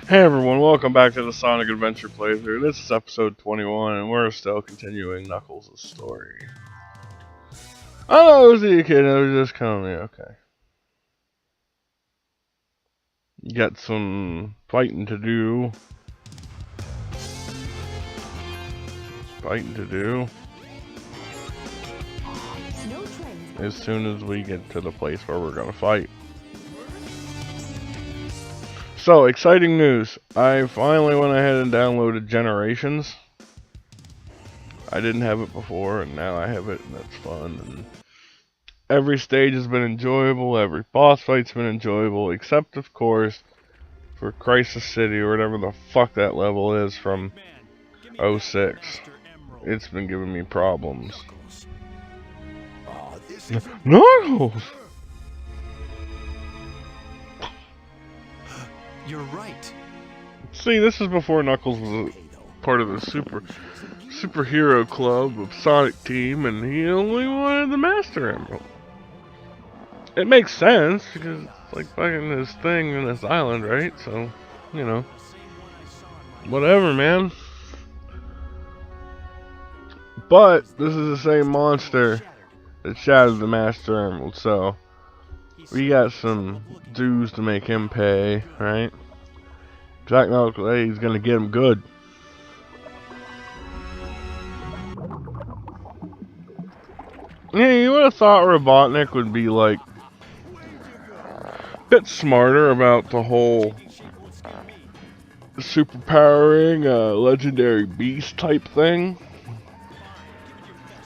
Hey everyone, welcome back to the Sonic Adventure playthrough. This is episode 21 and we're still continuing Knuckles' story. Oh, it was the Echidna, it was just coming. Okay. You got some fighting to do. As soon as we get to the place where we're gonna fight. So, exciting news. I finally went ahead and downloaded Generations. I didn't have it before, and now I have it, and that's fun. And every stage has been enjoyable, every boss fight's been enjoyable, except, of course, for Crisis City, or whatever the fuck that level is from 06. It's been giving me problems. Knuckles! You're right. See, this is before Knuckles was a part of the superhero club of Sonic Team, and he only wanted the Master Emerald. It makes sense, because it's like fucking his thing in this island, right? So, you know. Whatever, man. But, this is the same monster that shattered the Master Emerald, so we got some dues to make him pay, right? Jack Knuckles, hey, he's gonna get him good. Yeah, you would have thought Robotnik would be like a bit smarter about the whole superpowering legendary beast type thing.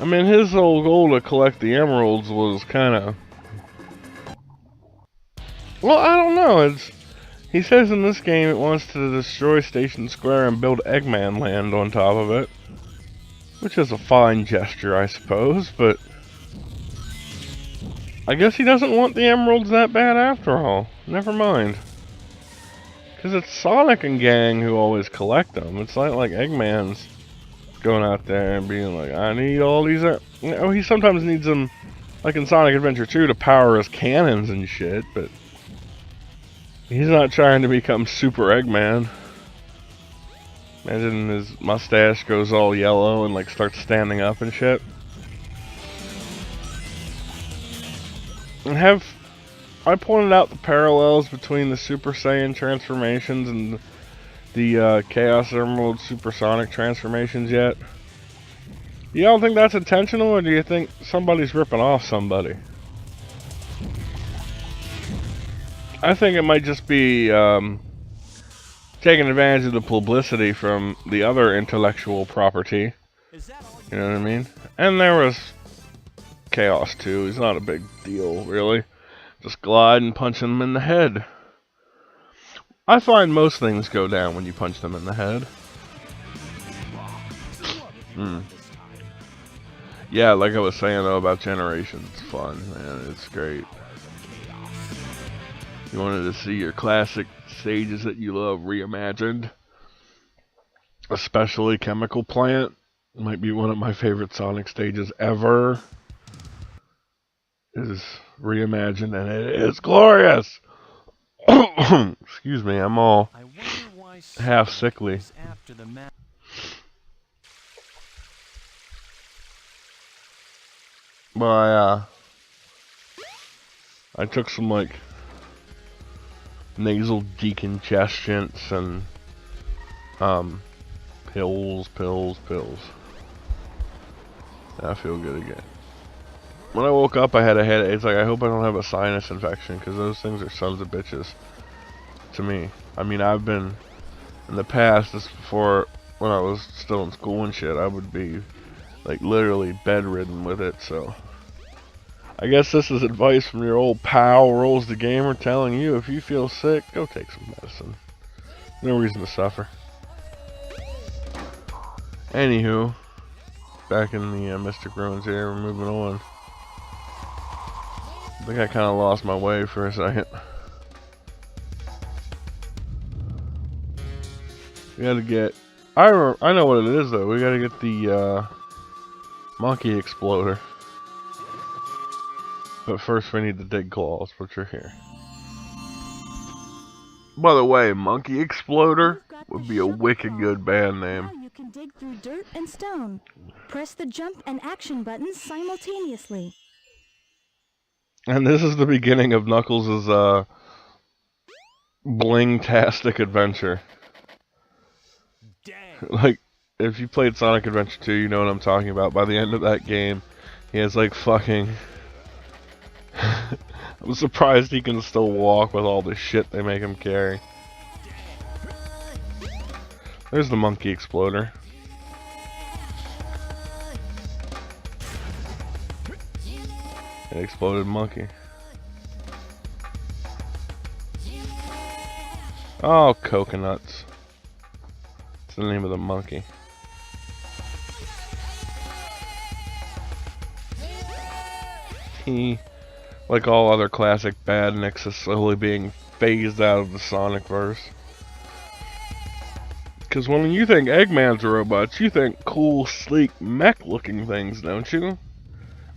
I mean, his whole goal to collect the emeralds was kind of, well, I don't know. He says in this game it wants to destroy Station Square and build Eggman land on top of it, which is a fine gesture, I suppose, but I guess he doesn't want the emeralds that bad after all. Never mind. Because it's Sonic and gang who always collect them. It's not like Eggman's going out there and being like, I need all these. You know, he sometimes needs them, like in Sonic Adventure 2, to power his cannons and shit, but he's not trying to become Super Eggman. Imagine his mustache goes all yellow and like starts standing up and shit. And I pointed out the parallels between the Super Saiyan transformations and the Chaos Emerald Supersonic transformations yet? You don't think that's intentional, or do you think somebody's ripping off somebody? I think it might just be taking advantage of the publicity from the other intellectual property. You know what I mean? And there was Chaos too. He's not a big deal, really. Just glide and punch him in the head. I find most things go down when you punch them in the head. Yeah, like I was saying though about Generations, it's fun, man. It's great. You wanted to see your classic stages that you love reimagined, especially Chemical Plant. Might be one of my favorite Sonic stages ever. Is reimagined, and it is glorious. Excuse me, I'm all half sickly. But I took some like nasal decongestants and pills. I feel good again. When I woke up, I had a headache. It's like, I hope I don't have a sinus infection, because those things are sons of bitches to me. I mean, I've been, in the past, this before, when I was still in school and shit, I would be, like, literally bedridden with it, so. I guess this is advice from your old pal, Rolls the Gamer, telling you, if you feel sick, go take some medicine. No reason to suffer. Anywho, back in the Mystic Ruins here, we're moving on. I think I kind of lost my way for a second. We gotta get... I know what it is though. We gotta get the monkey exploder. But first we need the dig claws, which are here. By the way, Monkey Exploder You've got would the be a shovel wicked crawl. good band name. Now you can dig through dirt and stone. Press the jump and action buttons simultaneously. And this is the beginning of Knuckles' bling-tastic adventure. Dang. Like, if you played Sonic Adventure 2, you know what I'm talking about. By the end of that game, he has like fucking... I'm surprised he can still walk with all the shit they make him carry. There's the Monkey Exploder. An exploded monkey. Oh, coconuts. That's the name of the monkey. He, like all other classic badniks, is slowly being phased out of the Sonic verse. Because when you think Eggman's robots, you think cool, sleek, mech-looking things, don't you?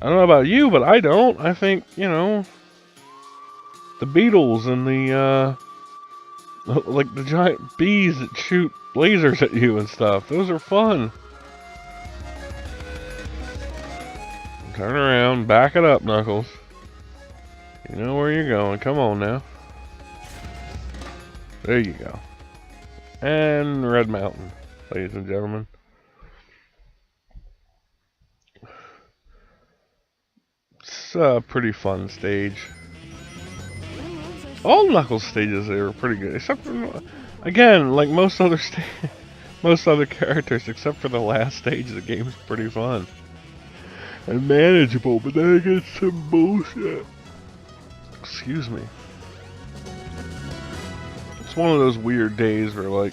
I don't know about you, but I don't. I think, you know, the beetles and the, like the giant bees that shoot lasers at you and stuff. Those are fun. Turn around, back it up, Knuckles. You know where you're going. Come on now. There you go. And Red Mountain, ladies and gentlemen. It's a pretty fun stage. All Knuckles stages are pretty good, except for, again, like most other most other characters, except for the last stage. The game's pretty fun and manageable, but then it gets some bullshit. Excuse me. It's one of those weird days where, like,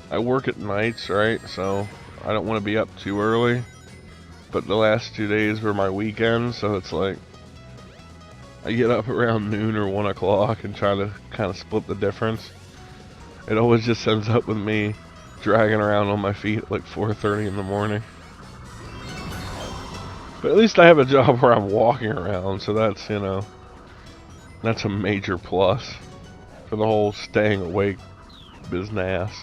I work at nights, right? So I don't want to be up too early. But the last 2 days were my weekends, so it's like I get up around noon or 1 o'clock and try to kind of split the difference. It always just ends up with me dragging around on my feet at like 4:30 in the morning. But at least I have a job where I'm walking around, so that's, you know, that's a major plus for the whole staying awake business.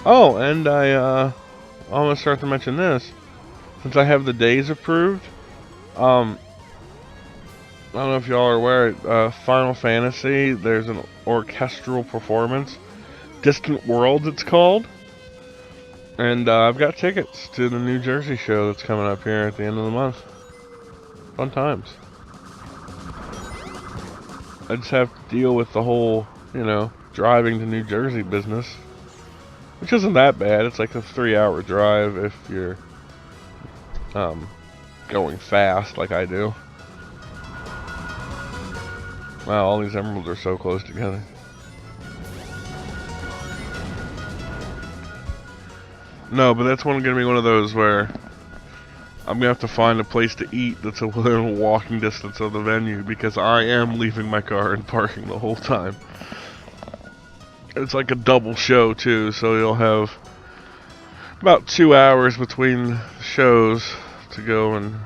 Oh, and I almost start to mention this. Since I have the days approved, I don't know if y'all are aware, Final Fantasy, there's an orchestral performance. Distant Worlds, it's called. And I've got tickets to the New Jersey show that's coming up here at the end of the month. Fun times. I just have to deal with the whole, you know, driving to New Jersey business. Which isn't that bad. It's like a 3-hour drive if you're going fast like I do. Wow, all these emeralds are so close together. No, but that's gonna be one of those where I'm gonna have to find a place to eat that's within walking distance of the venue, because I am leaving my car and parking the whole time. It's like a double show too, so you'll have about 2 hours between shows to go and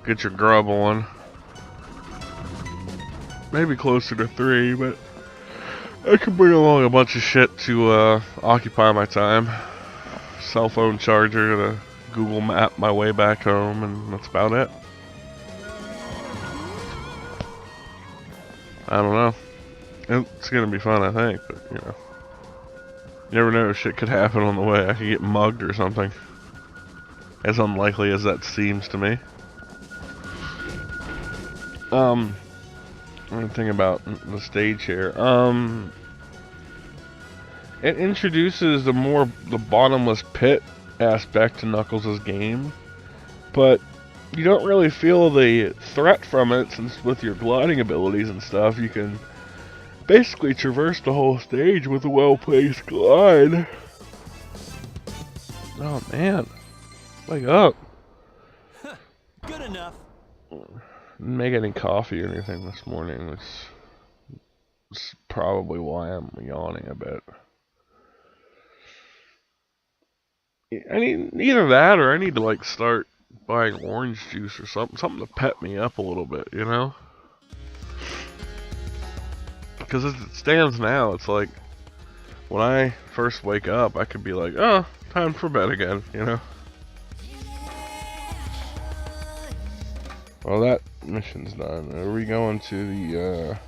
get your grub on. Maybe closer to 3, but I can bring along a bunch of shit to occupy my time. Cell phone charger to Google Map my way back home, and that's about it. I don't know. It's gonna be fun, I think, but you know. You never know, shit could happen on the way. I could get mugged or something. As unlikely as that seems to me. One thing about the stage here. It introduces the bottomless pit aspect to Knuckles' game, but you don't really feel the threat from it, since with your gliding abilities and stuff, you can basically traverse the whole stage with a well-placed glide. Oh man, wake up. Good enough. Didn't make any coffee or anything this morning, which is probably why I'm yawning a bit. I need either that, or I need to like start buying orange juice or something to pep me up a little bit, you know? Because as it stands now, it's like, when I first wake up, I could be like, oh, time for bed again, you know? Well, that mission's done. Are we going to the,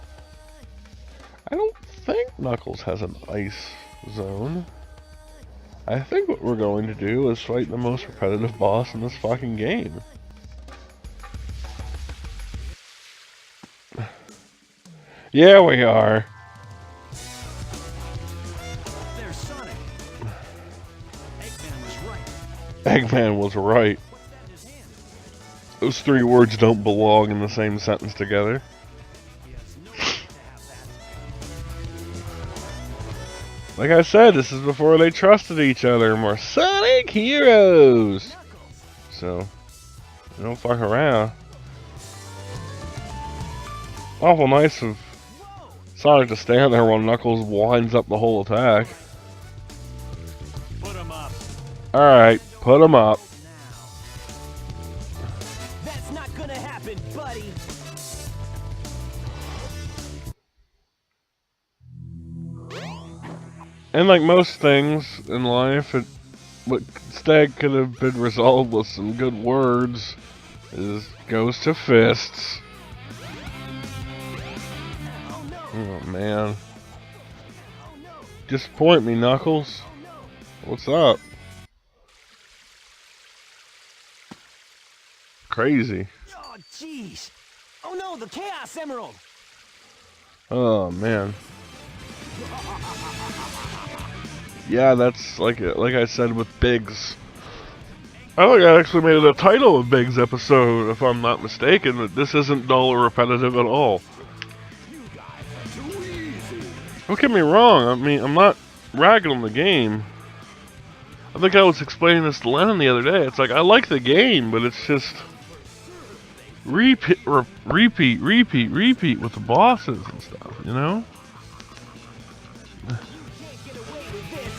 I don't think Knuckles has an ice zone. I think what we're going to do is fight the most repetitive boss in this fucking game. Yeah, we are. There's Sonic. Eggman was right. Eggman was right. What's that in his hand? Those three words don't belong in the same sentence together. He has no right to have that. Like I said, this is before they trusted each other and were Sonic heroes. Knuckles. So, they don't fuck around. Awful nice of Whoa! Sonic to stand there while Knuckles winds up the whole attack. Put him up. Alright, put him up. Now. That's not gonna happen, buddy. And like most things in life, what instead could have been resolved with some good words goes to fists. Oh no! Oh man. Oh no! Disappoint me, Knuckles. Oh no! What's up? Crazy. Oh jeez! Oh no! The Chaos Emerald! Oh man. Yeah, that's like I said with Biggs. I think I actually made it a title of Biggs' episode, if I'm not mistaken, that this isn't dull or repetitive at all. You guys are too easy. Don't get me wrong, I mean, I'm not ragging on the game. I think I was explaining this to Lennon the other day. It's like, I like the game, but it's just repeat with the bosses and stuff, you know? Can't get away with this.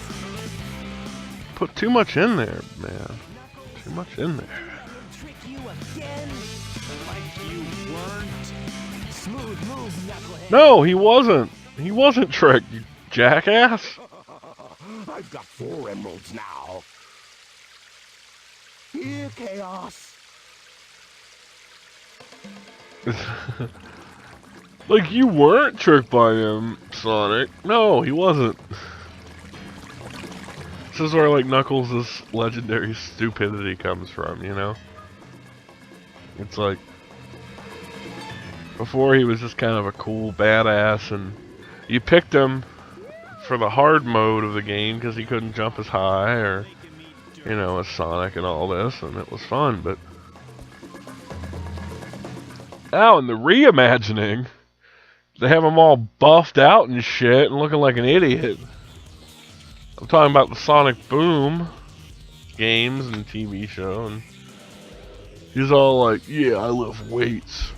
Put too much in there, man. Too much in there. Trick you again? Like you weren't? Smooth move, knucklehead. No, he wasn't. He wasn't tricked, you jackass. I've got 4 emeralds now. Here, Chaos. Like, you weren't tricked by him, Sonic. No, he wasn't. This is where, like, Knuckles' legendary stupidity comes from, you know? It's like, before he was just kind of a cool badass, and you picked him for the hard mode of the game because he couldn't jump as high, or, you know, as Sonic and all this, and it was fun, but... Now, in the reimagining, they have him all buffed out and shit and looking like an idiot. I'm talking about the Sonic Boom games and TV show, and he's all like, yeah, I lift weights,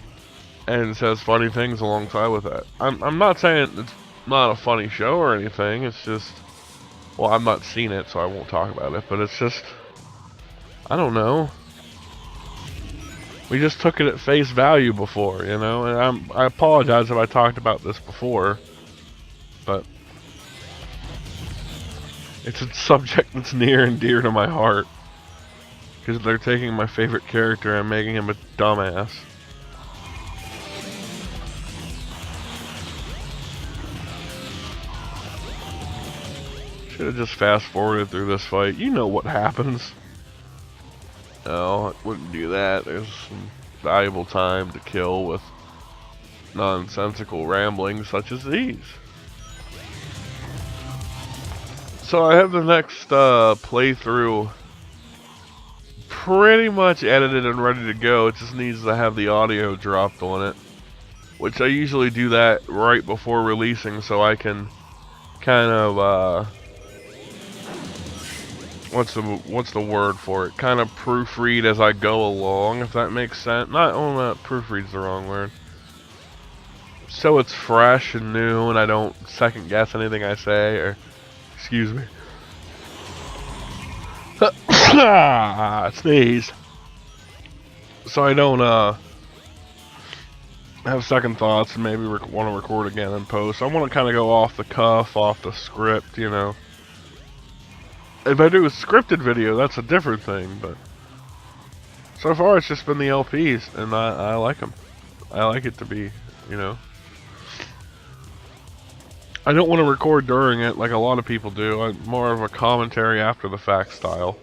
and says funny things alongside with that. I'm not saying it's not a funny show or anything, it's just, well, I've not seen it, so I won't talk about it, but it's just, I don't know. We just took it at face value before, you know, and I apologize if I talked about this before, but it's a subject that's near and dear to my heart, because they're taking my favorite character and making him a dumbass. Should have just fast forwarded through this fight. You know what happens. No, I wouldn't do that. There's some valuable time to kill with nonsensical ramblings such as these. So I have the next playthrough pretty much edited and ready to go. It just needs to have the audio dropped on it, which I usually do that right before releasing so I can kind of what's the word for it? Kind of proofread as I go along, if that makes sense. Not proofread's the wrong word. So it's fresh and new, and I don't second guess anything I say, or excuse me. Sneeze. So I don't have second thoughts and maybe want to record again in post. I want to kind of go off the cuff, off the script, you know. If I do a scripted video, that's a different thing, but so far it's just been the LPs, and I like them. I like it to be, you know. I don't want to record during it like a lot of people do. I'm more of a commentary after the fact style.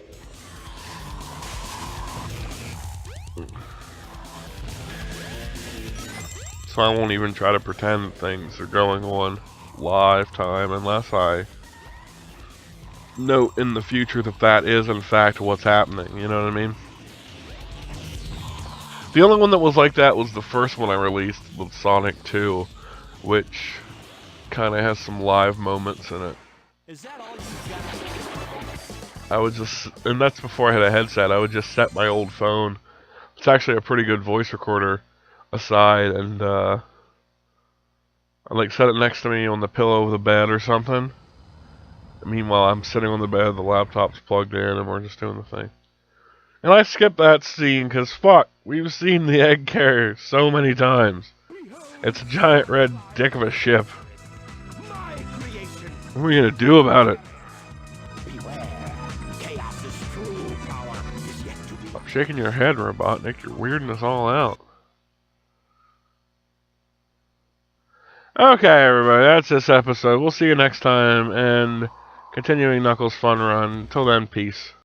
So I won't even try to pretend things are going on live time unless I note in the future that that is in fact what's happening, you know what I mean? The only one that was like that was the first one I released with Sonic 2, which kind of has some live moments in it. Is that all you got? I would just, and that's before I had a headset, I would just set my old phone. It's actually a pretty good voice recorder aside, and I like set it next to me on the pillow of the bed or something. Meanwhile, I'm sitting on the bed, the laptop's plugged in, and we're just doing the thing. And I skipped that scene because, fuck, we've seen the egg carrier so many times. It's a giant red dick of a ship. My creation. What are we gonna do about it? Beware. Chaos's true power is yet to be. Stop shaking your head, Robotnik. You're weirding us all out. Okay, everybody, that's this episode. We'll see you next time, and continuing Knuckles' fun run. Till then, peace.